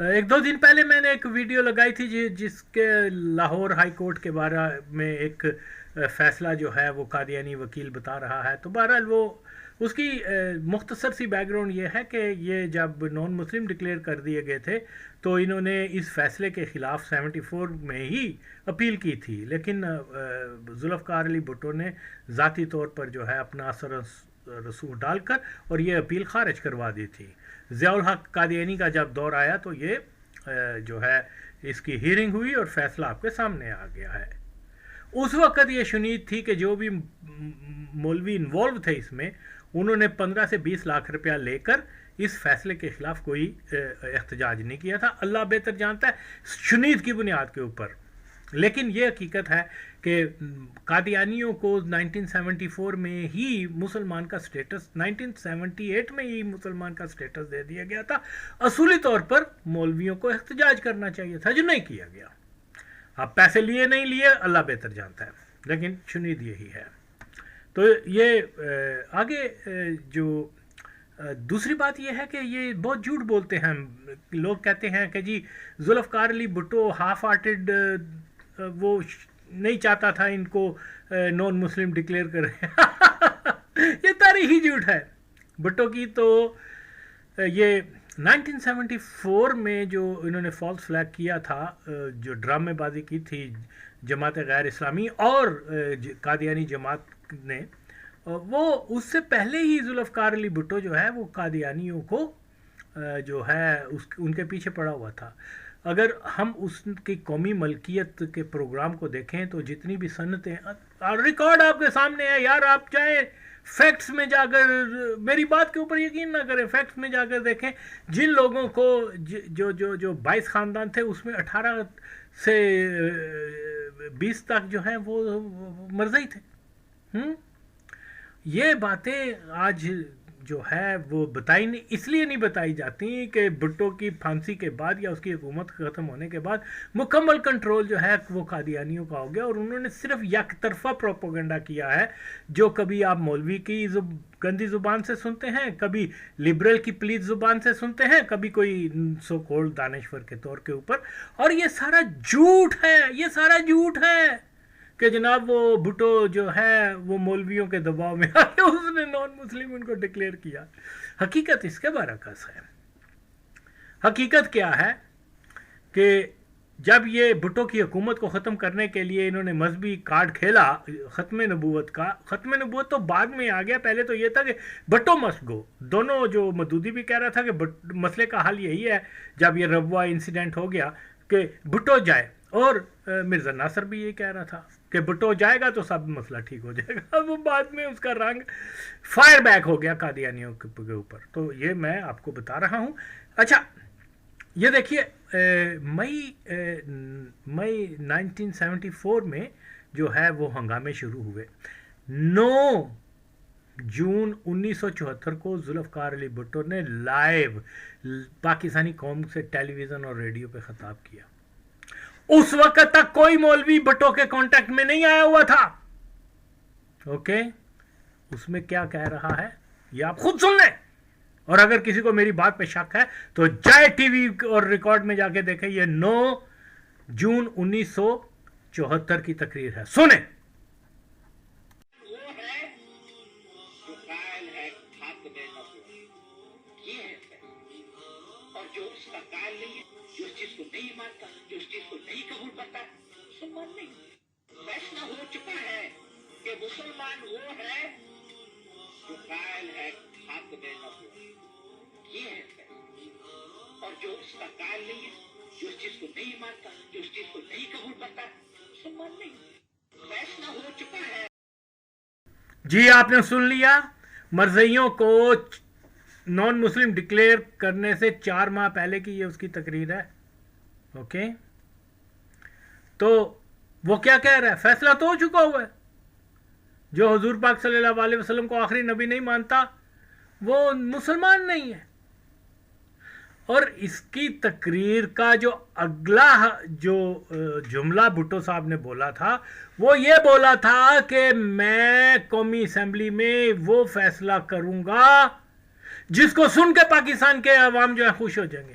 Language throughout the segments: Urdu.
ایک دو دن پہلے میں نے ایک ویڈیو لگائی تھی جس کے لاہور ہائی کورٹ کے بارے میں ایک فیصلہ جو ہے وہ قادیانی وکیل بتا رہا ہے. تو بہرحال وہ اس کی مختصر سی بیک گراؤنڈ یہ ہے کہ یہ جب نان مسلم ڈکلیئر کر دیے گئے تھے تو انہوں نے اس فیصلے کے خلاف 74 میں ہی اپیل کی تھی، لیکن ذوالفقار علی بھٹو نے ذاتی طور پر جو ہے اپنا اثر رسوخ ڈال کر اور یہ اپیل خارج کروا دی تھی. ضیاء الحق قادیانی کا جب دور آیا تو یہ جو ہے اس کی ہیرنگ ہوئی اور فیصلہ آپ کے سامنے آ گیا ہے. اس وقت یہ شنید تھی کہ جو بھی مولوی انوالو تھے اس میں، انہوں نے 15 سے 20 لاکھ روپیہ لے کر اس فیصلے کے خلاف کوئی احتجاج نہیں کیا تھا. اللہ بہتر جانتا ہے شنید کی بنیاد کے اوپر. لیکن یہ حقیقت ہے کہ قادیانیوں کو 1974 میں ہی مسلمان کا سٹیٹس، 1978 میں ہی مسلمان کا سٹیٹس دے دیا گیا تھا. اصولی طور پر مولویوں کو احتجاج کرنا چاہیے تھا جو نہیں کیا گیا. اب پیسے لیے نہیں لیے اللہ بہتر جانتا ہے، لیکن شنید یہی ہے. تو یہ آگے جو دوسری بات یہ ہے کہ یہ بہت جھوٹ بولتے ہیں لوگ. کہتے ہیں کہ جی ذوالفقار علی بھٹو ہاف ہارٹڈ، وہ نہیں چاہتا تھا ان کو نان مسلم ڈکلیئر کرے. یہ تاریخی جھوٹ ہے بھٹو کی. تو یہ 1974 میں جو انہوں نے فالس فلیگ کیا تھا، جو ڈرامے بازی کی تھی جماعت غیر اسلامی اور قادیانی جماعت نے، وہ اس سے پہلے ہی ذوالفقار علی بھٹو جو ہے وہ قادیانیوں کو جو ہے ان کے پیچھے پڑا ہوا تھا. اگر ہم اس کی قومی ملکیت کے پروگرام کو دیکھیں تو جتنی بھی صنعتیں، ریکارڈ آپ کے سامنے ہے یار، آپ چاہیں فیکٹس میں جا کر، میری بات کے اوپر یقین نہ کریں، فیکٹس میں جا کر دیکھیں جن لوگوں کو جو 22 خاندان تھے اس میں 18 سے 20 تک جو ہیں وہ مرزئی تھے. یہ باتیں آج جو ہے وہ اس لیے نہیں بتائی جاتی کہ بھٹو کی پھانسی کے بعد یا اس کی حکومت ختم ہونے کے بعد مکمل کنٹرول جو ہے وہ قادیانیوں کا ہو گیا، اور انہوں نے صرف یک طرفہ پروپیگنڈا کیا ہے جو کبھی آپ مولوی کی گندی زبان سے سنتے ہیں، کبھی لبرل کی پلیت زبان سے سنتے ہیں، کبھی کوئی سو کولڈ دانشور کے طور کے اوپر. اور یہ سارا جھوٹ ہے، یہ سارا جھوٹ ہے کہ جناب وہ بھٹو جو ہے وہ مولویوں کے دباؤ میں آ کے اس نے نان مسلم ان کو ڈکلیئر کیا. حقیقت اس کے برعکس ہے. حقیقت کیا ہے کہ جب یہ بھٹو کی حکومت کو ختم کرنے کے لیے انہوں نے مذہبی کارڈ کھیلا ختم نبوت کا، ختم نبوت تو بعد میں آ گیا. پہلے تو یہ تھا کہ بھٹو مسٹ گو. دونوں، جو مودودی بھی کہہ رہا تھا کہ مسئلے کا حل یہی ہے جب یہ ربوہ انسیڈنٹ ہو گیا کہ بھٹو جائے، اور مرزا ناصر بھی یہ کہہ رہا تھا کہ بھٹو جائے گا تو سب مسئلہ ٹھیک ہو جائے گا. وہ بعد میں اس کا رنگ فائر بیک ہو گیا قادیانیوں کے اوپر. تو یہ میں آپ کو بتا رہا ہوں. اچھا یہ دیکھیے، مئی 1974 میں جو ہے وہ ہنگامے شروع ہوئے. 9 جون 1974 کو ذوالفقار علی بھٹو نے لائیو پاکستانی قوم سے ٹیلی ویژن اور ریڈیو پہ خطاب کیا. اس وقت تک کوئی مولوی بھٹو کے کانٹیکٹ میں نہیں آیا ہوا تھا. اوکے، اس میں کیا کہہ رہا ہے یہ آپ خود سن لیں، اور اگر کسی کو میری بات پہ شک ہے تو جائے ٹی وی اور ریکارڈ میں جا کے دیکھیں. یہ 9 جون 1974 کی تقریر ہے، سنیں. فیصلہ ہو چکا ہے کہ مسلمان وہ ہے جو قائل ہے خاتمِ نبوت. یہ ہے، اور جو اس کا قائل نہیں ہے، جو اس چیز کو نہیں مانتا، جو اس چیز کو نہیں قبول کرتا، مسلمان نہیں. فیصلہ ہو چکا ہے. جی آپ نے سن لیا. مرزائیوں کو نان مسلم ڈکلیئر کرنے سے 4 ماہ پہلے کی یہ اس کی تقریر ہے. اوکے، تو وہ کیا کہہ رہا ہے؟ فیصلہ تو ہو چکا ہوا ہے. جو حضور پاک صلی اللہ علیہ وسلم کو آخری نبی نہیں مانتا وہ مسلمان نہیں ہے. اور اس کی تقریر کا جو اگلا جو جملہ بھٹو صاحب نے بولا تھا وہ یہ بولا تھا کہ میں قومی اسمبلی میں وہ فیصلہ کروں گا جس کو سن کے پاکستان کے عوام جو ہے خوش ہو جائیں گے.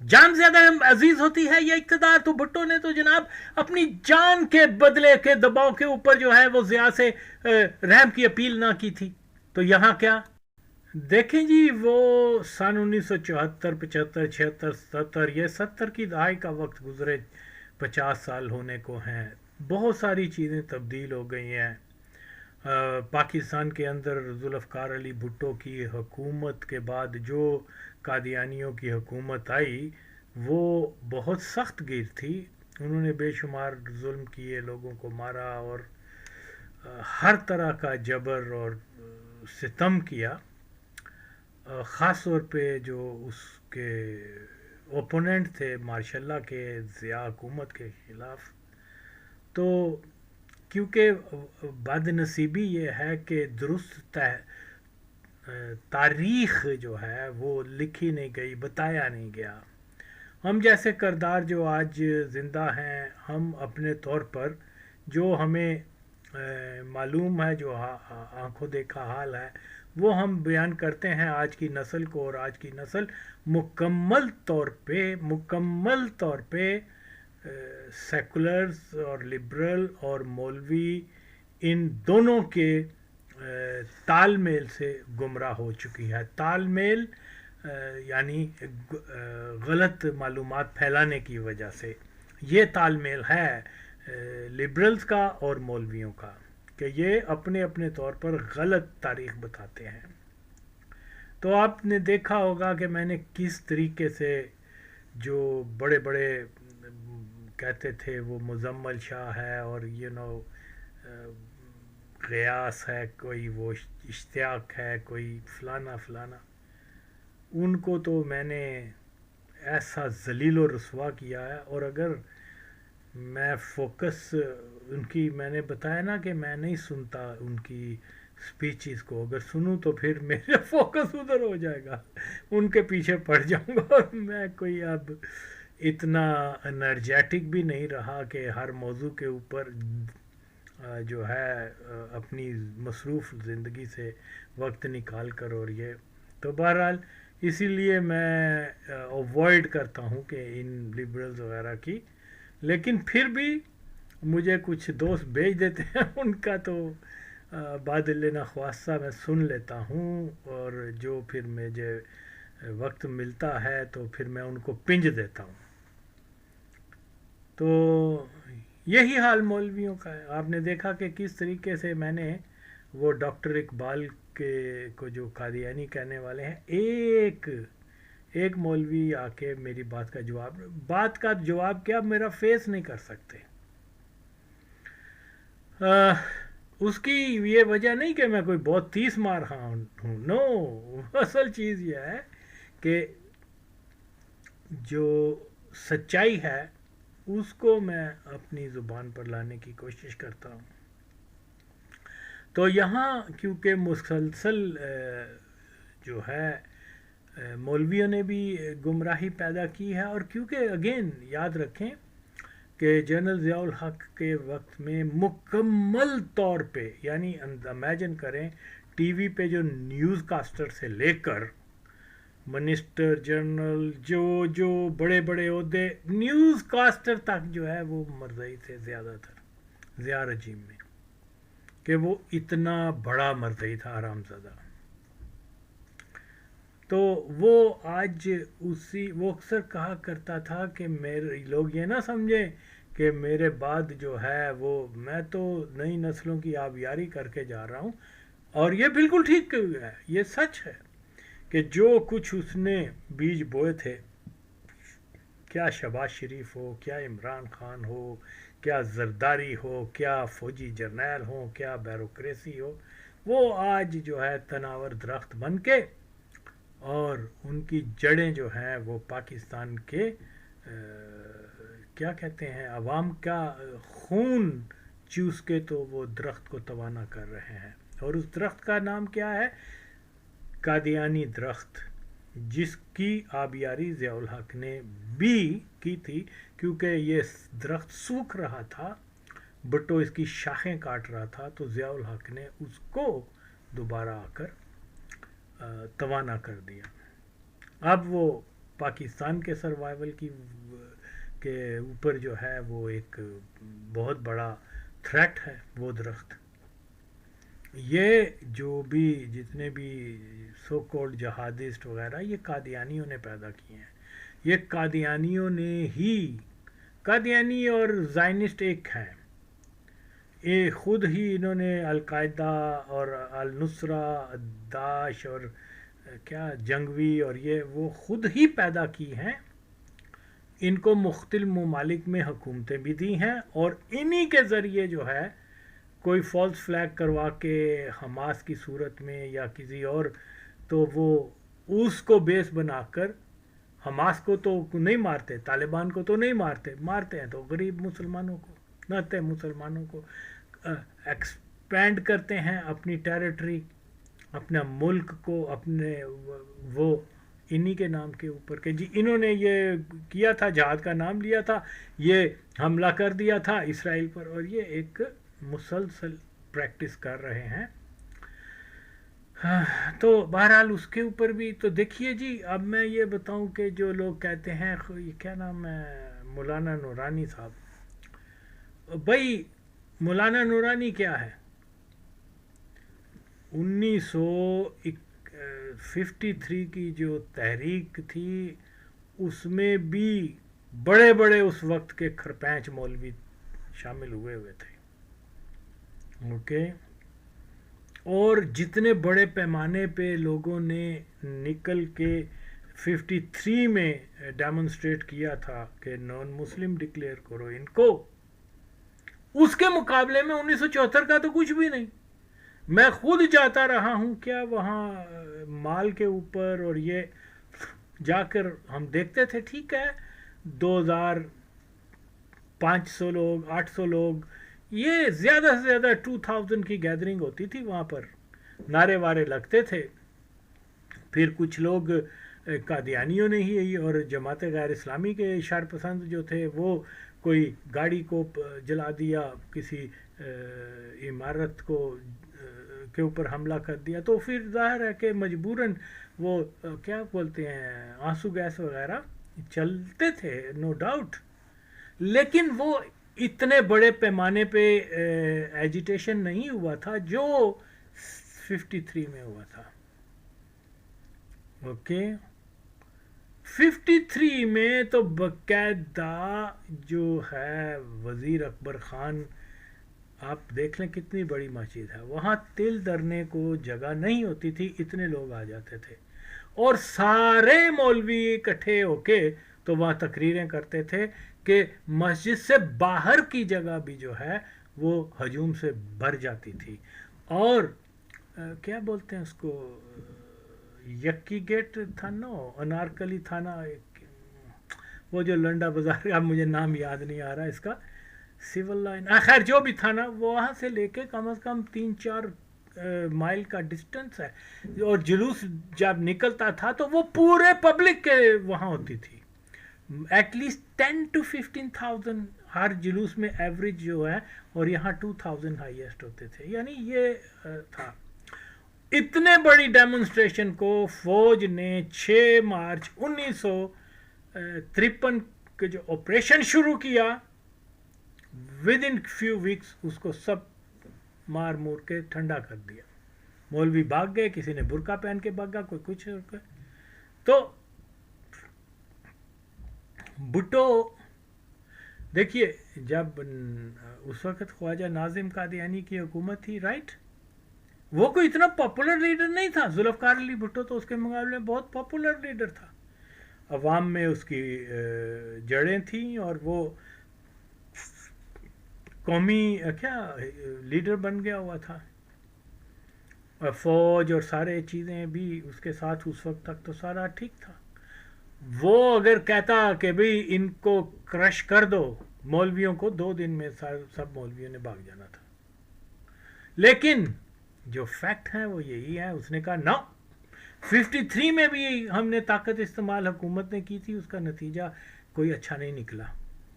جان زیادہ عزیز ہوتی ہے یا اقتدار؟ تو بھٹو نے تو جناب اپنی جان کے بدلے کے دباؤ کے اوپر جو ہے وہ ضیاء سے رحم کی اپیل نہ کی تھی. تو یہاں کیا دیکھیں جی، وہ سن 1974 75 76 77، یہ 70 کی دہائی کا وقت گزرے 50 سال ہونے کو ہیں. بہت ساری چیزیں تبدیل ہو گئی ہیں. پاکستان کے اندر ذوالفقار علی بھٹو کی حکومت کے بعد جو قادیانیوں کی حکومت آئی وہ بہت سخت گیر تھی. انہوں نے بے شمار ظلم کیے، لوگوں کو مارا اور ہر طرح کا جبر اور ستم کیا. خاص طور پہ جو اس کے اوپوننٹ تھے ماشاء اللہ کے ضیاء حکومت کے خلاف. تو کیونکہ بد نصیبی یہ ہے کہ درست تاریخ جو ہے وہ لکھی نہیں گئی، بتایا نہیں گیا. ہم جیسے کردار جو آج زندہ ہیں، ہم اپنے طور پر جو ہمیں معلوم ہے، جو آنکھوں دیکھا حال ہے، وہ ہم بیان کرتے ہیں آج کی نسل کو. اور آج کی نسل مکمل طور پہ سیکولرز اور لبرل اور مولوی ان دونوں کے تال میل سے گمراہ ہو چکی ہے. تال میل یعنی غلط معلومات پھیلانے کی وجہ سے یہ تال میل ہے لبرلز کا اور مولویوں کا، کہ یہ اپنے اپنے طور پر غلط تاریخ بتاتے ہیں. تو آپ نے دیکھا ہوگا کہ میں نے کس طریقے سے جو بڑے بڑے کہتے تھے وہ مزمل شاہ ہے اور غیاس ہے، کوئی وہ اشتیاق ہے، کوئی فلانا فلانا، ان کو تو میں نے ایسا ذلیل و رسوا کیا ہے. اور اگر میں فوکس ان کی، میں نے بتایا نا کہ میں نہیں سنتا ان کی سپیچز کو، اگر سنوں تو پھر میرا فوکس ادھر ہو جائے گا، ان کے پیچھے پڑ جاؤں گا. اور میں کوئی اب اتنا انرجیٹک بھی نہیں رہا کہ ہر موضوع کے اوپر جو ہے اپنی مصروف زندگی سے وقت نکال کر. اور یہ تو بہرحال اسی لیے میں اوائڈ کرتا ہوں کہ ان لبرلز وغیرہ کی. لیکن پھر بھی مجھے کچھ دوست بھیج دیتے ہیں، ان کا تو بادل نخواستہ میں سن لیتا ہوں، اور جو پھر مجھے وقت ملتا ہے تو پھر میں ان کو پنج دیتا ہوں. تو یہی حال مولویوں کا ہے. آپ نے دیکھا کہ کس طریقے سے میں نے وہ ڈاکٹر اقبال کو جو قادیانی کہنے والے ہیں، ایک مولوی آ کے میری بات کا جواب کیا میرا فیس نہیں کر سکتے. اس کی یہ وجہ نہیں کہ میں کوئی بہت تیس مار رہا ہوں، نو. اصل چیز یہ ہے کہ جو سچائی ہے اس کو میں اپنی زبان پر لانے کی کوشش کرتا ہوں. تو یہاں کیونکہ مسلسل جو ہے مولویوں نے بھی گمراہی پیدا کی ہے، اور کیونکہ اگین یاد رکھیں کہ جنرل ضیاء الحق کے وقت میں مکمل طور پہ، یعنی امیجن کریں ٹی وی پہ جو نیوز کاسٹر سے لے کر منسٹر جنرل جو بڑے بڑے عہدے، نیوز کاسٹر تک جو ہے وہ مرزائی تھے زیادہ تر ضیاء رجیم میں، کہ وہ اتنا بڑا مرزائی تھا حرام زادہ. تو وہ آج وہ اکثر کہا کرتا تھا کہ میرے لوگ یہ نہ سمجھیں کہ میرے بعد جو ہے وہ میں تو نئی نسلوں کی آبیاری کر کے جا رہا ہوں. اور یہ بالکل ٹھیک ہے، یہ سچ ہے کہ جو کچھ اس نے بیج بوئے تھے، کیا شہباز شریف ہو، کیا عمران خان ہو، کیا زرداری ہو، کیا فوجی جرنیل ہو، کیا بیوروکریسی ہو، وہ آج جو ہے تناور درخت بن کے، اور ان کی جڑیں جو ہیں وہ پاکستان کے کیا کہتے ہیں عوام کا خون چوس کے تو وہ درخت کو توانا کر رہے ہیں. اور اس درخت کا نام کیا ہے؟ قادیانی درخت، جس کی آبیاری ضیاء الحق نے بھی کی تھی، کیونکہ یہ درخت سوکھ رہا تھا، بھٹو اس کی شاخیں کاٹ رہا تھا، تو ضیاء الحق نے اس کو دوبارہ آ کر توانا کر دیا. اب وہ پاکستان کے سروائیول کے اوپر جو ہے وہ ایک بہت بڑا تھریٹ ہے وہ درخت. یہ جو بھی جتنے بھی سو کولڈ جہادسٹ وغیرہ یہ قادیانیوں نے پیدا کیے ہیں. یہ قادیانیوں نے ہی، قادیانی اور زائنسٹ ایک ہیں، یہ خود ہی انہوں نے القاعدہ اور النصرہ، داعش اور کیا جنگوی اور یہ وہ خود ہی پیدا کی ہیں. ان کو مختلف ممالک میں حکومتیں بھی دی ہیں اور انہی کے ذریعے جو ہے کوئی فالس فلیگ کروا کے حماس کی صورت میں یا کسی اور، تو وہ اس کو بیس بنا کر حماس کو تو نہیں مارتے، طالبان کو تو نہیں مارتے ہیں تو غریب مسلمانوں کو، نہتے مسلمانوں کو ایکسپینڈ کرتے ہیں اپنی ٹیریٹری، اپنا ملک کو، اپنے وہ انہی کے نام کے اوپر کہ جی انہوں نے یہ کیا تھا، جہاد کا نام لیا تھا، یہ حملہ کر دیا تھا اسرائیل پر، اور یہ ایک مسلسل پریکٹس کر رہے ہیں. تو بہرحال اس کے اوپر بھی تو دیکھیے جی. اب میں یہ بتاؤں کہ جو لوگ کہتے ہیں یہ کیا نام ہے مولانا نورانی صاحب، بھائی مولانا نورانی کیا ہے؟ 1953 کی جو تحریک تھی اس میں بھی بڑے بڑے اس وقت کے کھرپینچ مولوی شامل ہوئے تھے، اوکے. اور جتنے بڑے پیمانے پہ لوگوں نے نکل کے 53 میں ڈیمونسٹریٹ کیا تھا کہ نان مسلم ڈکلیئر کرو ان کو، اس کے مقابلے میں 1974 کا تو کچھ بھی نہیں. میں خود جاتا رہا ہوں کیا وہاں مال کے اوپر، اور یہ جا کر ہم دیکھتے تھے، ٹھیک ہے 2500 لوگ، 800 لوگ، یہ زیادہ سے زیادہ 2000 کی گیدرنگ ہوتی تھی وہاں پر، نعرے وارے لگتے تھے. پھر کچھ لوگ قادیانیوں نے ہی اور جماعت غیر اسلامی کے شر پسند جو تھے وہ کوئی گاڑی کو جلا دیا، کسی عمارت کو کے اوپر حملہ کر دیا، تو پھر ظاہر ہے کہ مجبوراً وہ کیا بولتے ہیں آنسو گیس وغیرہ چلتے تھے، نو ڈاؤٹ. لیکن وہ اتنے بڑے پیمانے پہ ایجیٹیشن نہیں ہوا تھا جو 53 میں ہوا تھا، اوکے. 53 میں تو باقاعدہ جو ہے وزیر اکبر خان، آپ دیکھ لیں کتنی بڑی مسجد ہے، وہاں تل دھرنے کو جگہ نہیں ہوتی تھی، اتنے لوگ آ جاتے تھے اور سارے مولوی اکٹھے ہو کے تو وہاں تقریریں کرتے تھے کہ مسجد سے باہر کی جگہ بھی جو ہے وہ ہجوم سے بھر جاتی تھی. اور کیا بولتے ہیں اس کو، یکی گیٹ تھا نا، انارکلی تھانہ، وہ جو لنڈا بازار، اب مجھے نام یاد نہیں آ رہا اس کا، سول لائن، خیر جو بھی تھا نا، وہاں سے لے کے کم از کم 3-4 مائل کا ڈسٹنس ہے. اور جلوس جب نکلتا تھا تو وہ پورے پبلک کے وہاں ہوتی تھی، ایٹ لیسٹ 10 to 15,000 ہر جلوس میں ایوریج جو ہے، اور یہاں 2000 ہائیسٹ ہوتے تھے. یعنی یہ تھا. اتنے بڑی ڈیمونسٹریشن کو فوج نے 6 مارچ 1953 کے جو آپریشن شروع کیا، ود ان فیو ویکس اس کو سب مار مور کے ٹھنڈا کر دیا. مولوی بھاگ گئے، کسی نے برقع پہن کے بھاگا، کوئی کچھ. تو بھٹو دیکھیے، جب اس وقت خواجہ ناظم قادیانی کی حکومت تھی، رائٹ، وہ کوئی اتنا پاپولر لیڈر نہیں تھا. ذوالفقار علی بھٹو تو اس کے مقابلے میں بہت پاپولر لیڈر تھا، عوام میں اس کی جڑیں تھیں، اور وہ قومی کیا لیڈر بن گیا ہوا تھا. اور فوج اور سارے چیزیں بھی اس کے ساتھ اس وقت تک تو سارا ٹھیک تھا. وہ اگر کہتا کہ بھئی ان کو کرش کر دو مولویوں کو، 2 دن میں سب مولویوں نے بھاگ جانا تھا. لیکن جو فیکٹ ہیں وہ یہی ہے، اس نے کہا نو. 53 میں بھی ہم نے طاقت استعمال حکومت نے کی تھی، اس کا نتیجہ کوئی اچھا نہیں نکلا.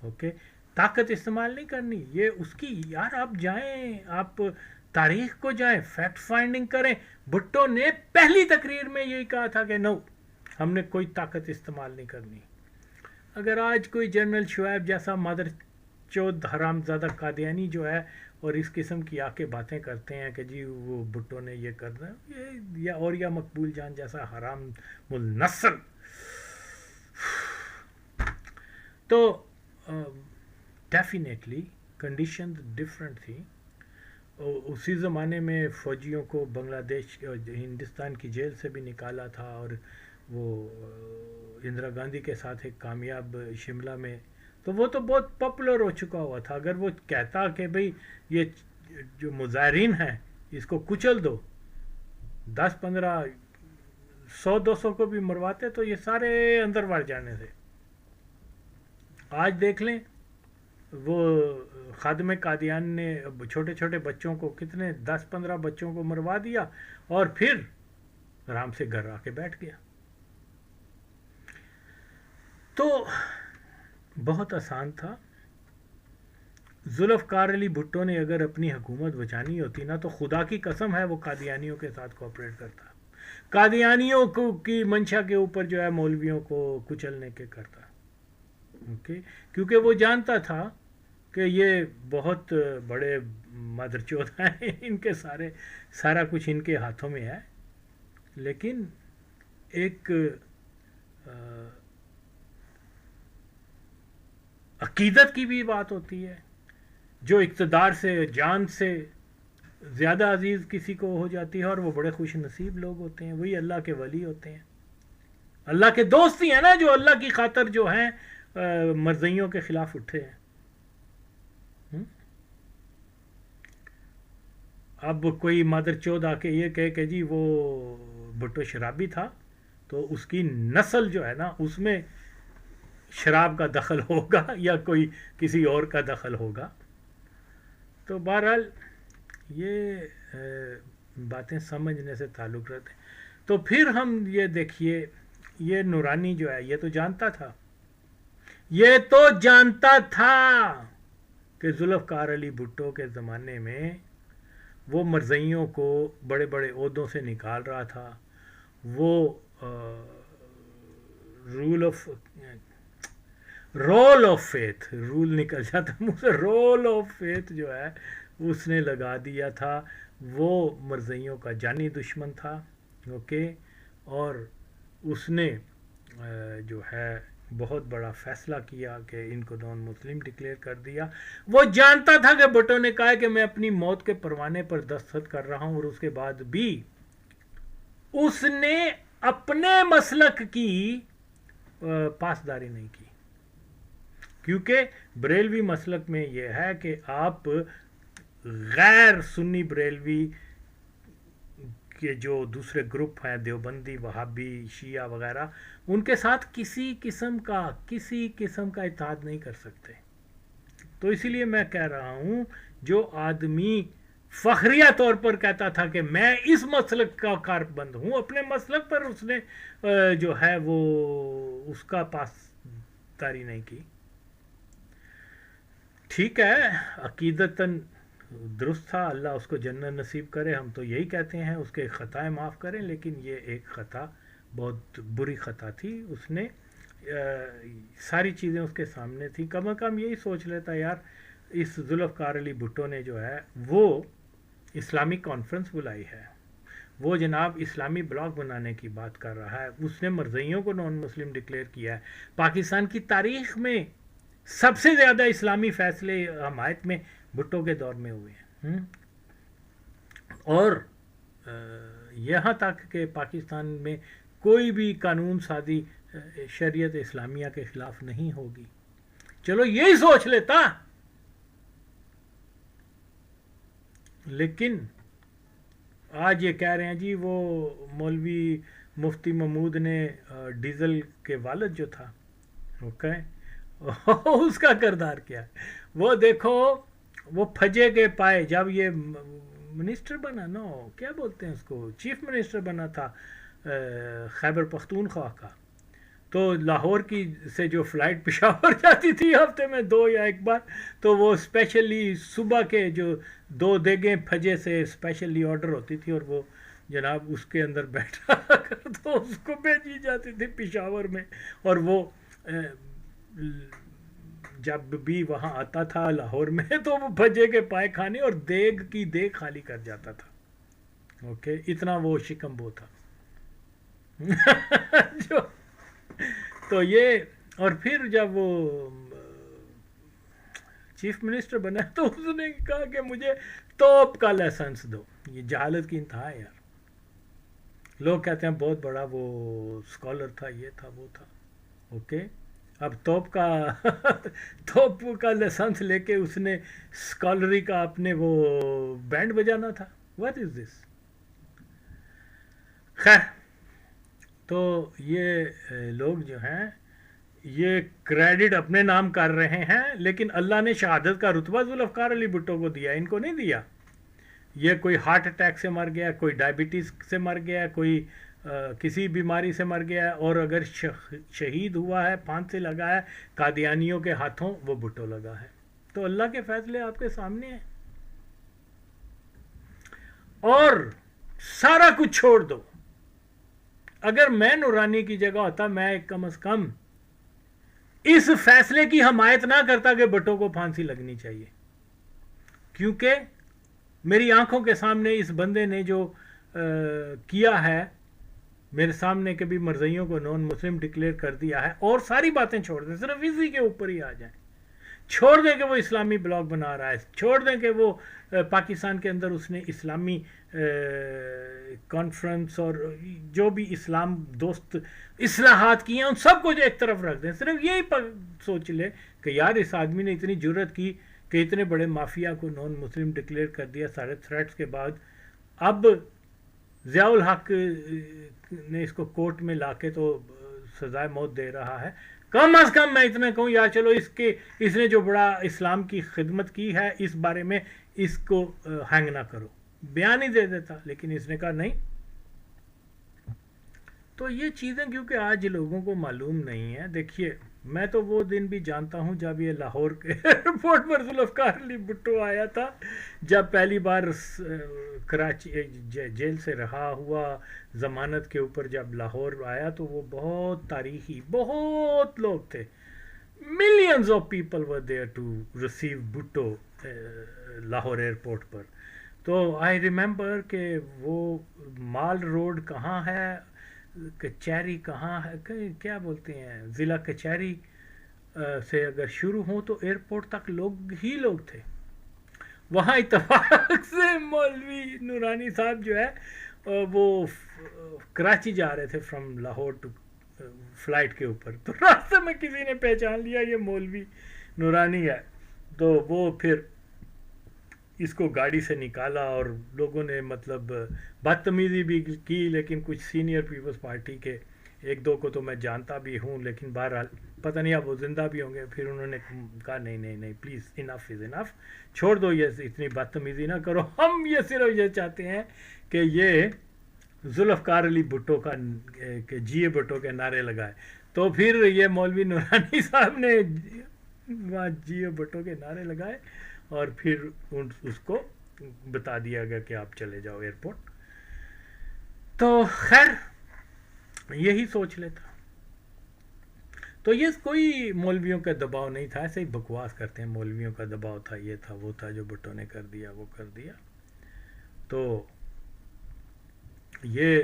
اوکے، طاقت استعمال نہیں کرنی، یہ اس کی، یار آپ جائیں، آپ تاریخ کو جائیں، فیکٹ فائنڈنگ کریں. بھٹو نے پہلی تقریر میں یہی کہا تھا کہ نو، ہم نے کوئی طاقت استعمال نہیں کرنی. اگر آج کوئی جنرل شعیب جیسا مادر چود حرام زادہ قادیانی جو ہے اور اس قسم کی آ کے باتیں کرتے ہیں کہ جی وہ بھٹو نے یہ کرنا یا مقبول جان جیسا حرام النسل، تو ڈیفینیٹلی کنڈیشن ڈفرینٹ تھی. اسی زمانے میں فوجیوں کو بنگلہ دیش ہندوستان کی جیل سے بھی نکالا تھا، اور وہ اندرا گاندھی کے ساتھ ایک کامیاب شملہ میں، تو وہ تو بہت پاپولر ہو چکا ہوا تھا. اگر وہ کہتا کہ بھئی یہ جو مظاہرین ہیں اس کو کچل دو، 10-15 100-200 کو بھی مرواتے تو یہ سارے اندر بڑھ جانے تھے. آج دیکھ لیں وہ خادم قادیان نے چھوٹے چھوٹے بچوں کو، کتنے 10-15 بچوں کو مروا دیا اور پھر آرام سے گھر آ کے بیٹھ گیا. تو بہت آسان تھا. ذوالفقار علی بھٹو نے اگر اپنی حکومت بچانی ہوتی نا تو خدا کی قسم ہے وہ قادیانیوں کے ساتھ کوآپریٹ کرتا، قادیانیوں کی منشا کے اوپر جو ہے مولویوں کو کچلنے کے کرتا. اوکے، کیونکہ وہ جانتا تھا کہ یہ بہت بڑے مادر چوت ہیں، ان کے سارا کچھ ان کے ہاتھوں میں ہے. لیکن ایک عقیدت کی بھی بات ہوتی ہے، جو اقتدار سے جان سے زیادہ عزیز کسی کو ہو جاتی ہے، اور وہ بڑے خوش نصیب لوگ ہوتے ہیں، وہی اللہ کے ولی ہوتے ہیں، اللہ کے دوست ہی ہیں نا، جو اللہ کی خاطر جو ہیں مرضیوں کے خلاف اٹھے ہیں. اب کوئی مادر چود آ کے یہ کہے کہ جی وہ بھٹو شرابی تھا تو اس کی نسل جو ہے نا اس میں شراب کا دخل ہوگا یا کوئی کسی اور کا دخل ہوگا. تو بہرحال یہ باتیں سمجھنے سے تعلق رکھتے. تو پھر ہم یہ دیکھیے، یہ نورانی جو ہے یہ تو جانتا تھا کہ ذوالفقار علی بھٹو کے زمانے میں وہ مرزئیوں کو بڑے بڑے عہدوں سے نکال رہا تھا. وہ رول آف فیتھ، رول نکل جاتا منہ سے، رول آف فیتھ جو ہے اس نے لگا دیا تھا. وہ مرزئیوں کا جانی دشمن تھا. اوکے، اور اس نے جو ہے بہت بڑا فیصلہ کیا کہ ان کو نان مسلم ڈکلیئر کر دیا. وہ جانتا تھا کہ بھٹو نے کہا کہ میں اپنی موت کے پروانے پر دستخط کر رہا ہوں، اور اس کے بعد بھی اس نے اپنے مسلک کی پاسداری نہیں کی. کیونکہ بریلوی مسلک میں یہ ہے کہ آپ غیر سنی بریلوی کے جو دوسرے گروپ ہیں، دیوبندی، وہابی، شیعہ وغیرہ، ان کے ساتھ کسی قسم کا اتحاد نہیں کر سکتے. تو اسی لیے میں کہہ رہا ہوں، جو آدمی فخریہ طور پر کہتا تھا کہ میں اس مسلک کا کاربند ہوں، اپنے مسلک پر اس نے جو ہے وہ اس کا پاسداری نہیں کی. ٹھیک ہے، عقیدتاً درست تھا، اللہ اس کو جنت نصیب کرے، ہم تو یہی کہتے ہیں، اس کے خطائیں معاف کریں. لیکن یہ ایک خطا، بہت بری خطا تھی. اس نے ساری چیزیں اس کے سامنے تھیں. کم از کم یہی سوچ لیتا یار، اس ذوالفقار علی بھٹو نے جو ہے وہ اسلامی کانفرنس بلائی ہے، وہ جناب اسلامی بلاک بنانے کی بات کر رہا ہے، اس نے مرزئیوں کو نان مسلم ڈکلیئر کیا ہے. پاکستان کی تاریخ میں سب سے زیادہ اسلامی فیصلے حمایت میں بھٹو کے دور میں ہوئے ہیں. اور یہاں تک کہ پاکستان میں کوئی بھی قانون سازی شریعت اسلامیہ کے خلاف نہیں ہوگی. چلو یہی سوچ لیتا. لیکن آج یہ کہہ رہے ہیں جی وہ مولوی مفتی محمود نے ڈیزل کے والد جو تھا، اوکے، اس کا کردار کیا. وہ دیکھو، وہ پھجے کے پائے جب یہ منسٹر بنا نا، کیا بولتے ہیں اس کو، چیف منسٹر بنا تھا خیبر پختونخوا کا، تو لاہور کی سے جو فلائٹ پشاور جاتی تھی ہفتے میں 2 یا 1 بار، تو وہ اسپیشلی صبح کے جو 2 دیگیں پھجے سے اسپیشلی آرڈر ہوتی تھی، اور وہ جناب اس کے اندر بیٹھا کر تو اس کو بھیجی جاتی تھی پشاور میں، اور وہ جب بھی وہاں آتا تھا لاہور میں تو وہ بھجے کے پائے کھانے اور دیگ کی دیگ خالی کر جاتا تھا. اوکے، اتنا وہ شکمبو تھا. جو تو یہ، اور پھر جب وہ چیف منسٹر بنا تو اس نے کہا کہ مجھے توپ کا لائسنس دو. یہ جہالت کی انتہا ہے یار. لوگ کہتے ہیں بہت بڑا وہ اسکالر تھا، یہ تھا وہ تھا. اوکے، اب توپ کا لائسنس لے کے اس نے اسکالری کا اپنے وہ بینڈ بجانا تھا. واٹ از دس؟ خیر، تو یہ لوگ جو ہیں یہ کریڈٹ اپنے نام کر رہے ہیں، لیکن اللہ نے شہادت کا رتبہ ذوالفقار علی بھٹو کو دیا، ان کو نہیں دیا. یہ کوئی ہارٹ اٹیک سے مر گیا، کوئی ڈائبٹیز سے مر گیا، کوئی کسی بیماری سے مر گیا، اور اگر شہید ہوا ہے، پھانسی لگا ہے قادیانیوں کے ہاتھوں، وہ بھٹو لگا ہے. تو اللہ کے فیصلے آپ کے سامنے ہیں. اور سارا کچھ چھوڑ دو. اگر میں نورانی کی جگہ ہوتا، میں کم از کم اس فیصلے کی حمایت نہ کرتا کہ بھٹو کو پھانسی لگنی چاہیے، کیونکہ میری آنکھوں کے سامنے اس بندے نے جو کیا ہے، میرے سامنے کے بھی مرزائیوں کو نان مسلم ڈکلیئر کر دیا ہے. اور ساری باتیں چھوڑ دیں، صرف اسی کے اوپر ہی آ جائیں. چھوڑ دیں کہ وہ اسلامی بلاگ بنا رہا ہے، چھوڑ دیں کہ وہ پاکستان کے اندر اس نے اسلامی کانفرنس اور جو بھی اسلام دوست اصلاحات کی ہیں ان سب کو جو ایک طرف رکھ دیں. صرف یہی سوچ لے کہ یار اس آدمی نے اتنی جرت کی کہ اتنے بڑے مافیا کو نان مسلم ڈکلیئر کر دیا سارے تھریٹس کے بعد. اب ضیاء الحق نے اس کو کورٹ میں لا کے تو سزائے موت دے رہا ہے. کم از کم میں اتنا کہوں یار چلو اس نے جو بڑا اسلام کی خدمت کی ہے اس بارے میں اس کو ہینگ نہ کرو. بیان ہی دے دیتا، لیکن اس نے کہا نہیں. تو یہ چیزیں کیونکہ آج لوگوں کو معلوم نہیں ہے. دیکھیے، میں تو وہ دن بھی جانتا ہوں جب یہ لاہور کے ایئرپورٹ پر ذوالفقار علی بھٹو آیا تھا، جب پہلی بار کراچی جیل سے رہا ہوا ضمانت کے اوپر جب لاہور آیا تو وہ بہت تاریخی، بہت لوگ تھے. Millions of people were there to receive Bhutto Lahore airport پر. تو آئی ریممبر کہ وہ مال روڈ کہاں ہے، کچہری کہاں ہے، کیا بولتے ہیں، ضلع کچہری سے اگر شروع ہوں تو ایئرپورٹ تک لوگ ہی لوگ تھے. وہاں اتفاق سے مولوی نورانی صاحب جو ہے وہ کراچی جا رہے تھے فرام لاہور ٹو فلائٹ کے اوپر. تو راستے میں کسی نے پہچان لیا یہ مولوی نورانی ہے، تو وہ پھر اس کو گاڑی سے نکالا اور لوگوں نے مطلب بدتمیزی بھی کی. لیکن کچھ سینئر پیپلز پارٹی کے 1-2 کو تو میں جانتا بھی ہوں، لیکن بہرحال پتہ نہیں اب وہ زندہ بھی ہوں گے. پھر انہوں نے کہا نہیں پلیز، انف از انف، چھوڑ دو، یہ اتنی بدتمیزی نہ کرو. ہم یہ صرف یہ چاہتے ہیں کہ یہ ذوالفقار علی بھٹو کا کہ جیے بھٹو کے نعرے لگائے. تو پھر یہ مولوی نورانی صاحب نے وہاں جیے بھٹو کے نعرے لگائے اور پھر اس کو بتا دیا گیا کہ آپ چلے جاؤ ایئرپورٹ. تو خیر یہی سوچ لیتا. تو یہ کوئی مولویوں کا دباؤ نہیں تھا، ایسے ہی بکواس کرتے ہیں مولویوں کا دباؤ تھا، یہ تھا وہ تھا، جو بھٹو نے کر دیا وہ کر دیا. تو یہ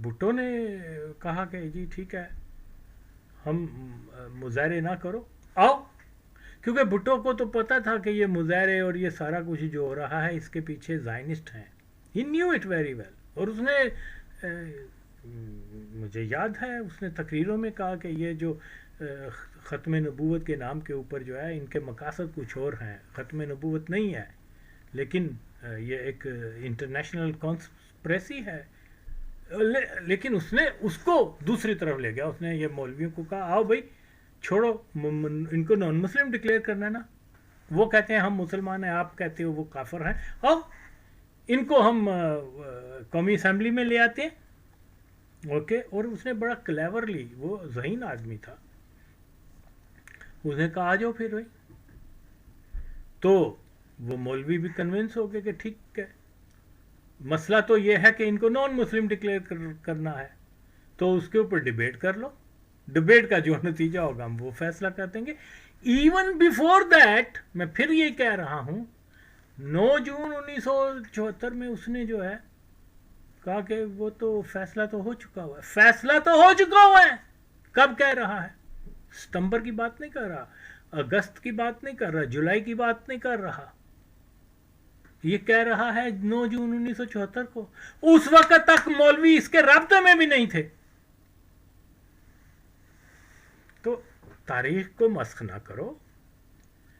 بھٹو نے کہا کہ جی ٹھیک ہے، ہم مظاہرے نہ کرو، آؤ. کیونکہ بھٹو کو تو پتا تھا کہ یہ مظاہرے اور یہ سارا کچھ جو ہو رہا ہے اس کے پیچھے زائنسٹ ہیں. ہی نیو اٹ ویری ویل. اور اس نے مجھے یاد ہے اس نے تقریروں میں کہا کہ یہ جو ختم نبوت کے نام کے اوپر جو ہے ان کے مقاصد کچھ اور ہیں. ختم نبوت نہیں ہے، لیکن یہ ایک انٹرنیشنل کانسپریسی ہے. لیکن اس نے اس کو دوسری طرف لے گیا. اس نے یہ مولویوں کو کہا آؤ بھائی چھوڑو، ان کو نان مسلم ڈکلیئر کرنا نا، وہ کہتے ہیں ہم مسلمان ہیں، آپ کہتے ہو وہ کافر ہیں، آؤ ان کو ہم قومی اسمبلی میں لے آتے ہیں. اوکے. اور اس نے بڑا کلیورلی, وہ ذہین آدمی تھا, اس نے کہا آ جاؤ پھر بھائی. تو وہ مولوی بھی کنونس ہو گئے کہ ٹھیک ہے, مسئلہ تو یہ ہے کہ ان کو نان مسلم ڈکلیئر کرنا ہے, تو اس کے اوپر ڈبیٹ کر لو, ڈبیٹ کا جو نتیجہ ہوگا ہم وہ فیصلہ کر دیں گے. ایون بیفور دیٹ میں پھر یہ کہہ رہا ہوں, 9 جون 1974 میں اس نے جو ہے کہا کہ وہ تو فیصلہ تو ہو چکا ہوا ہے, فیصلہ تو ہو چکا ہوا ہے. کب کہہ رہا ہے؟ ستمبر کی بات نہیں کر رہا, اگست کی بات نہیں کر رہا, جولائی کی بات نہیں کر رہا, یہ کہہ رہا ہے 9 جون 1974 کو. اس وقت تک مولوی اس کے رابطے میں بھی نہیں تھے. تو تاریخ کو مسخ نہ کرو,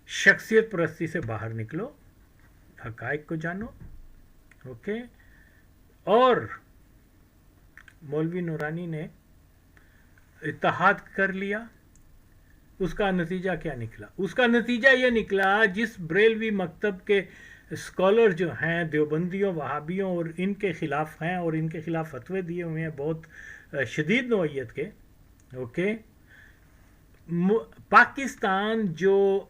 شخصیت پرستی سے باہر نکلو, حقائق کو جانو. اوکے. اور مولوی نورانی نے اتحاد کر لیا. اس کا نتیجہ کیا نکلا؟ اس کا نتیجہ یہ نکلا, جس بریلوی مکتب کے اسکالر جو ہیں دیوبندیوں, وہابیوں اور ان کے خلاف ہیں, اور ان کے خلاف فتوے دیے ہوئے ہیں بہت شدید نوعیت کے. اوکے. پاکستان جو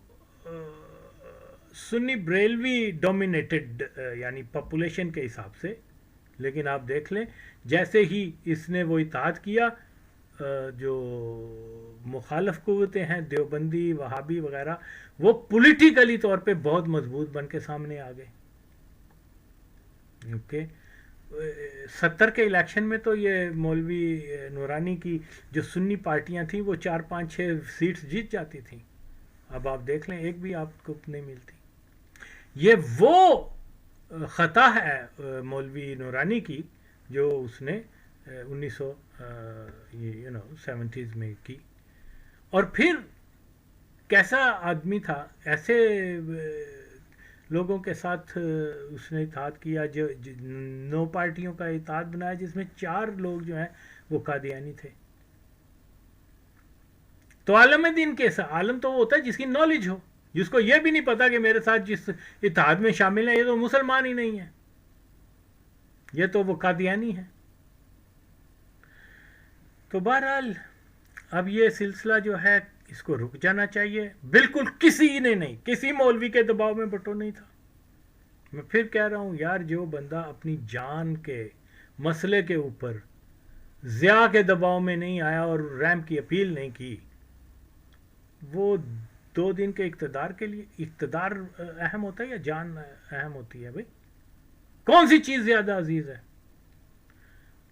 سنی بریلوی ڈومینیٹڈ یعنی پاپولیشن کے حساب سے, لیکن آپ دیکھ لیں جیسے ہی اس نے وہ اتحاد کیا, جو مخالف قوتیں ہیں دیوبندی, وہابی وغیرہ, وہ پولیٹیکلی طور پہ بہت مضبوط بن کے سامنے آ گئے. اوکے. 70 کے الیکشن میں تو یہ مولوی نورانی کی جو سنی پارٹیاں تھیں وہ 4 5 6 سیٹس جیت جاتی تھیں. اب آپ دیکھ لیں ایک بھی آپ کو نہیں ملتی. یہ وہ خطا ہے مولوی نورانی کی جو اس نے 1970s میں کی. اور پھر کیسا آدمی تھا, ایسے لوگوں کے ساتھ اس نے اتحاد کیا, جو 9 پارٹیوں کا اتحاد بنایا, جس میں 4 لوگ جو ہیں وہ قادیانی تھے. تو عالم دین کیسا عالم تو وہ ہوتا ہے جس کی نالج ہو, جس کو یہ بھی نہیں پتا کہ میرے ساتھ جس اتحاد میں شامل ہیں یہ تو مسلمان ہی نہیں ہے, یہ تو وہ قادیانی ہے. تو بہرحال اب یہ سلسلہ جو ہے اس کو رک جانا چاہیے. بالکل کسی نے نہیں, کسی مولوی کے دباؤ میں بھٹو نہیں تھا. میں پھر کہہ رہا ہوں یار, جو بندہ اپنی جان کے مسئلے کے اوپر ضیاء کے دباؤ میں نہیں آیا اور ریمپ کی اپیل نہیں کی, وہ 2 دن کے اقتدار کے لیے, اقتدار اہم ہوتا ہے یا جان اہم ہوتی ہے بھائی؟ کون سی چیز زیادہ عزیز ہے؟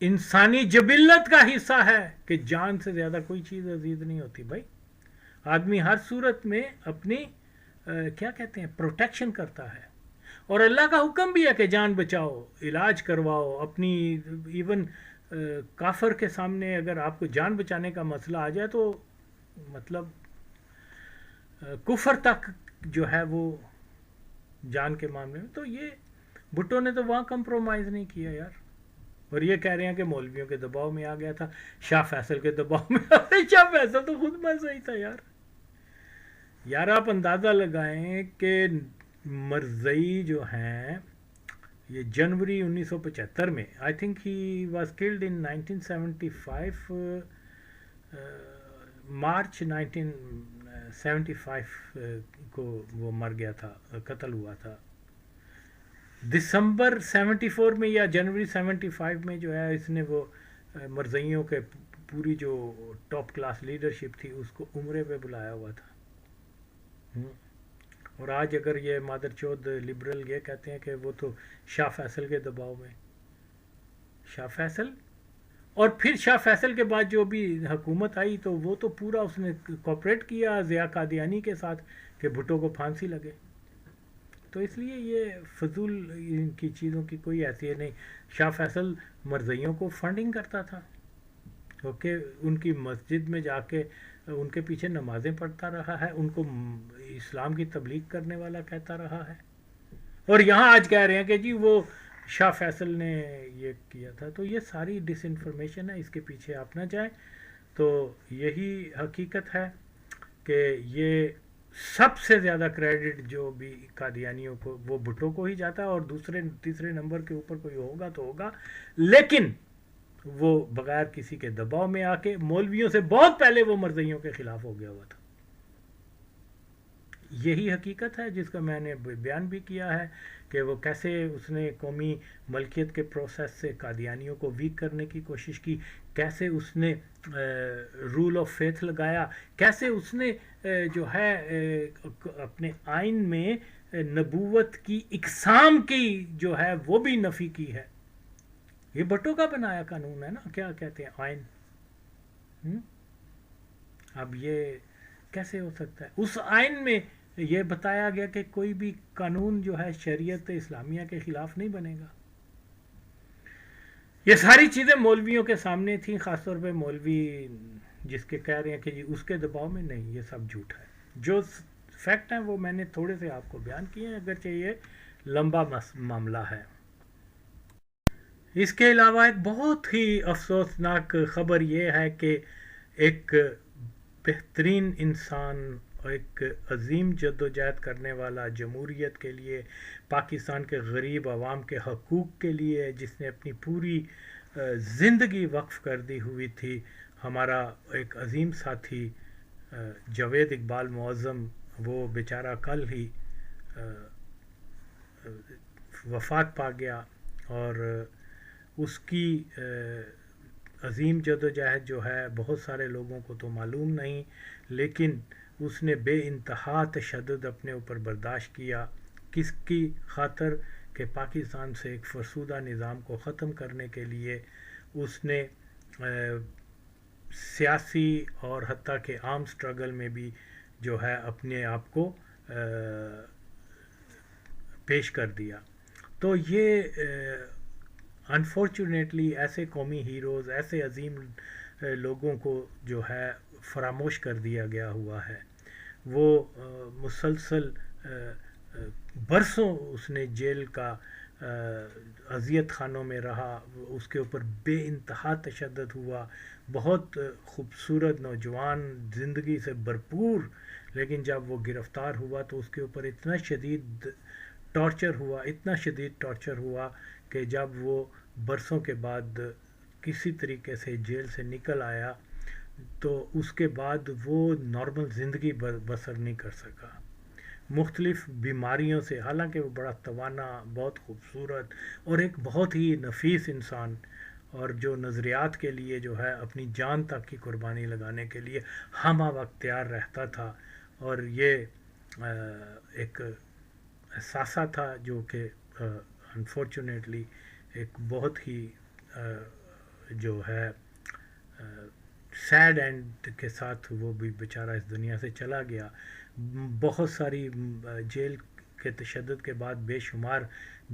انسانی جبلت کا حصہ ہے کہ جان سے زیادہ کوئی چیز عزیز نہیں ہوتی بھائی. آدمی ہر صورت میں اپنی کیا کہتے ہیں پروٹیکشن کرتا ہے, اور اللہ کا حکم بھی ہے کہ جان بچاؤ, علاج کرواؤ اپنی. ایون کافر کے سامنے اگر آپ کو جان بچانے کا مسئلہ آ جائے تو مطلب کفر تک جو ہے وہ جان کے معاملے میں. تو یہ بھٹو نے تو وہاں کمپرومائز نہیں کیا یار. اور یہ کہہ رہے ہیں کہ مولویوں کے دباؤ میں آ گیا تھا, شاہ فیصل کے دباؤ میں. شاہ فیصل تو خود مزہ ہی تھا یار. یار آپ اندازہ لگائیں کہ مرزئی جو ہیں یہ جنوری 1975 میں, I think he was killed in 1975, March 1975 کو وہ مر گیا تھا, قتل ہوا تھا. دسمبر 74 میں یا جنوری 75 میں جو ہے اس نے وہ مرزئیوں کے پوری جو ٹاپ کلاس لیڈرشپ تھی اس کو عمرے پہ بلایا ہوا تھا. اور آج اگر یہ مادر چود لبرل یہ کہتے ہیں کہ وہ تو شاہ فیصل کے دباؤ میں, شاہ فیصل, اور پھر شاہ فیصل کے بعد جو بھی حکومت آئی تو وہ تو پورا اس نے کوپریٹ کیا ضیاء قادیانی کے ساتھ کہ بھٹو کو پھانسی لگے. تو اس لیے یہ فضول ان کی چیزوں کی کوئی حیثیت نہیں. شاہ فیصل مرزئیوں کو فنڈنگ کرتا تھا, اوکے, ان کی مسجد میں جا کے ان کے پیچھے نمازیں پڑھتا رہا ہے, ان کو اسلام کی تبلیغ کرنے والا کہتا رہا ہے. اور یہاں آج کہہ رہے ہیں کہ جی وہ شاہ فیصل نے یہ کیا تھا. تو یہ ساری ڈس انفارمیشن ہے, اس کے پیچھے آپ نہ جائیں. تو یہی حقیقت ہے کہ یہ سب سے زیادہ کریڈٹ جو بھی قادیانیوں کو وہ بھٹو کو ہی جاتا ہے, اور تیسرے نمبر کے اوپر کوئی ہوگا تو ہوگا. لیکن وہ بغیر کسی کے دباؤ میں آ کے مولویوں سے بہت پہلے وہ مرزائیوں کے خلاف ہو گیا ہوا تھا. یہی حقیقت ہے جس کا میں نے بیان بھی کیا ہے کہ وہ کیسے اس نے قومی ملکیت کے پروسیس سے قادیانیوں کو ویک کرنے کی کوشش کی، کیسے اس نے رول آف فیتھ لگایا، کیسے اس نے جو ہے اپنے آئین میں نبوت کی اقسام کی جو ہے وہ بھی نفی کی ہے. یہ بھٹو کا بنایا قانون ہے نا، کیا کہتے ہیں، آئین. اب یہ کیسے ہو سکتا ہے؟ اس آئین میں یہ بتایا گیا کہ کوئی بھی قانون جو ہے شریعت اسلامیہ کے خلاف نہیں بنے گا. یہ ساری چیزیں مولویوں کے سامنے تھیں، خاص طور پہ مولوی جس کے کہہ رہے ہیں کہ جی اس کے دباؤ میں نہیں، یہ سب جھوٹ ہے. جو فیکٹ ہیں وہ میں نے تھوڑے سے آپ کو بیان کیے ہیں، اگرچہ یہ لمبا معاملہ ہے. اس کے علاوہ ایک بہت ہی افسوسناک خبر یہ ہے کہ ایک بہترین انسان اور ایک عظیم جدوجہد کرنے والا جمہوریت کے لیے، پاکستان کے غریب عوام کے حقوق کے لیے، جس نے اپنی پوری زندگی وقف کر دی ہوئی تھی، ہمارا ایک عظیم ساتھی جاوید اقبال معظم، وہ بیچارہ کل ہی وفات پا گیا. اور اس کی عظیم جدوجہد جو ہے بہت سارے لوگوں کو تو معلوم نہیں، لیکن اس نے بے انتہا تشدد اپنے اوپر برداشت کیا. کس کی خاطر؟ کہ پاکستان سے ایک فرسودہ نظام کو ختم کرنے کے لیے اس نے سیاسی اور حتیٰ کہ عام سٹرگل میں بھی جو ہے اپنے آپ کو پیش کر دیا. تو یہ انفارچونیٹلی ایسے قومی ہیروز، ایسے عظیم لوگوں کو جو ہے فراموش کر دیا گیا ہوا ہے. وہ مسلسل برسوں اس نے جیل کا اذیت خانوں میں رہا، اس کے اوپر بے انتہا تشدد ہوا. بہت خوبصورت نوجوان، زندگی سے بھرپور، لیکن جب وہ گرفتار ہوا تو اس کے اوپر اتنا شدید ٹارچر ہوا کہ جب وہ برسوں کے بعد کسی طریقے سے جیل سے نکل آیا تو اس کے بعد وہ نارمل زندگی بسر نہیں کر سکا. مختلف بیماریوں سے، حالانکہ وہ بڑا توانا، بہت خوبصورت اور ایک بہت ہی نفیس انسان، اور جو نظریات کے لیے جو ہے اپنی جان تک کی قربانی لگانے کے لیے ہمہ وقت تیار رہتا تھا. اور یہ ایک احساسہ تھا جو کہ انفارچونیٹلی ایک بہت ہی جو ہے سیڈ اینڈ کے ساتھ وہ بھی بیچارہ اس دنیا سے چلا گیا. بہت ساری جیل کے تشدد کے بعد بے شمار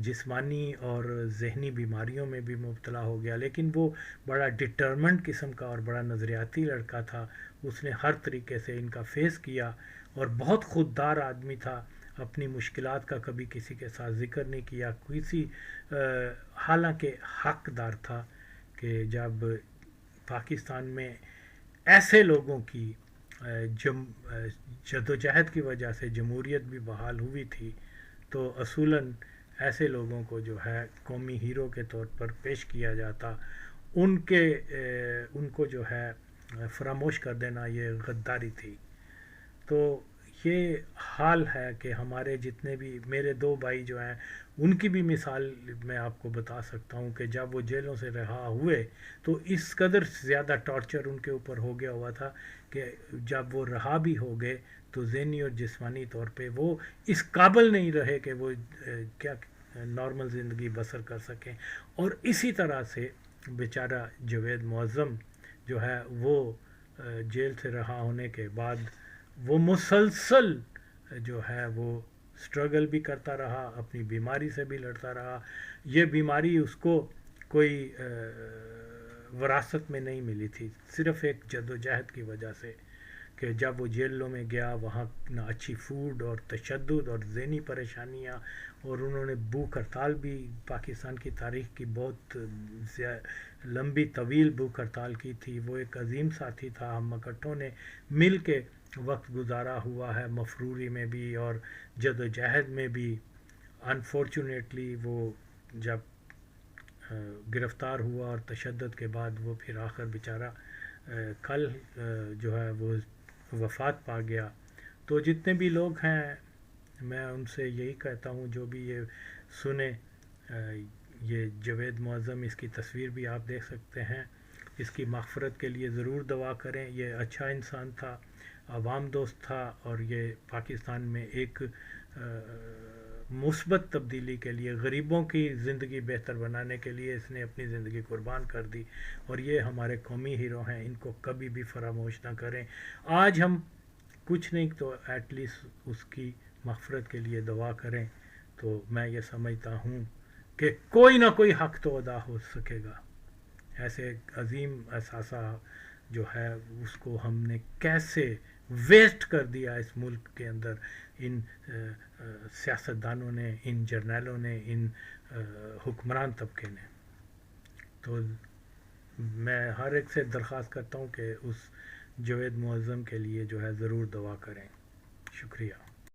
جسمانی اور ذہنی بیماریوں میں بھی مبتلا ہو گیا، لیکن وہ بڑا ڈٹرمنٹ قسم کا اور بڑا نظریاتی لڑکا تھا. اس نے ہر طریقے سے ان کا فیس کیا اور بہت خوددار آدمی تھا. اپنی مشکلات کا کبھی کسی کے ساتھ ذکر نہیں کیا، حالانکہ حقدار تھا کہ جب پاکستان میں ایسے لوگوں کی جدوجہد کی وجہ سے جمہوریت بھی بحال ہوئی تھی تو اصولاً ایسے لوگوں کو جو ہے قومی ہیرو کے طور پر پیش کیا جاتا. ان کو جو ہے فراموش کر دینا یہ غداری تھی. تو یہ حال ہے کہ ہمارے جتنے بھی میرے 2 بھائی جو ہیں ان کی بھی مثال میں آپ کو بتا سکتا ہوں کہ جب وہ جیلوں سے رہا ہوئے تو اس قدر زیادہ ٹارچر ان کے اوپر ہو گیا ہوا تھا کہ جب وہ رہا بھی ہو گئے تو ذہنی اور جسمانی طور پہ وہ اس قابل نہیں رہے کہ وہ کیا نارمل زندگی بسر کر سکیں. اور اسی طرح سے بیچارہ جاوید معظم جو ہے وہ جیل سے رہا ہونے کے بعد وہ مسلسل جو ہے وہ سٹرگل بھی کرتا رہا، اپنی بیماری سے بھی لڑتا رہا. یہ بیماری اس کو کوئی وراثت میں نہیں ملی تھی، صرف ایک جدوجہد کی وجہ سے کہ جب وہ جیلوں میں گیا وہاں نہ اچھی فوڈ اور تشدد اور ذہنی پریشانیاں، اور انہوں نے بھوک ہڑتال بھی پاکستان کی تاریخ کی بہت لمبی طویل بھوک ہڑتال کی تھی. وہ ایک عظیم ساتھی تھا، ہم اکٹھوں نے مل کے وقت گزارا ہوا ہے مفروری میں بھی اور جدوجہد میں بھی. انفارچونیٹلی وہ جب گرفتار ہوا اور تشدد کے بعد وہ پھر آخر بیچارہ کل جو ہے وہ وفات پا گیا. تو جتنے بھی لوگ ہیں میں ان سے یہی کہتا ہوں جو بھی یہ سنیں، یہ جاوید معظم، اس کی تصویر بھی آپ دیکھ سکتے ہیں، اس کی مغفرت کے لیے ضرور دعا کریں. یہ اچھا انسان تھا، عوام دوست تھا، اور یہ پاکستان میں ایک مثبت تبدیلی کے لیے، غریبوں کی زندگی بہتر بنانے کے لیے اس نے اپنی زندگی قربان کر دی. اور یہ ہمارے قومی ہیرو ہیں، ان کو کبھی بھی فراموش نہ کریں. آج ہم کچھ نہیں تو ایٹ لیسٹ اس کی مغفرت کے لیے دعا کریں. تو میں یہ سمجھتا ہوں کہ کوئی نہ کوئی حق تو ادا ہو سکے گا. ایسے عظیم اثاثہ جو ہے اس کو ہم نے کیسے ویسٹ کر دیا اس ملک کے اندر، ان سیاستدانوں نے، ان جرنیلوں نے، ان حکمران طبقے نے. تو میں ہر ایک سے درخواست کرتا ہوں کہ اس جاوید معظم کے لیے جو ہے ضرور دعا کریں. شکریہ.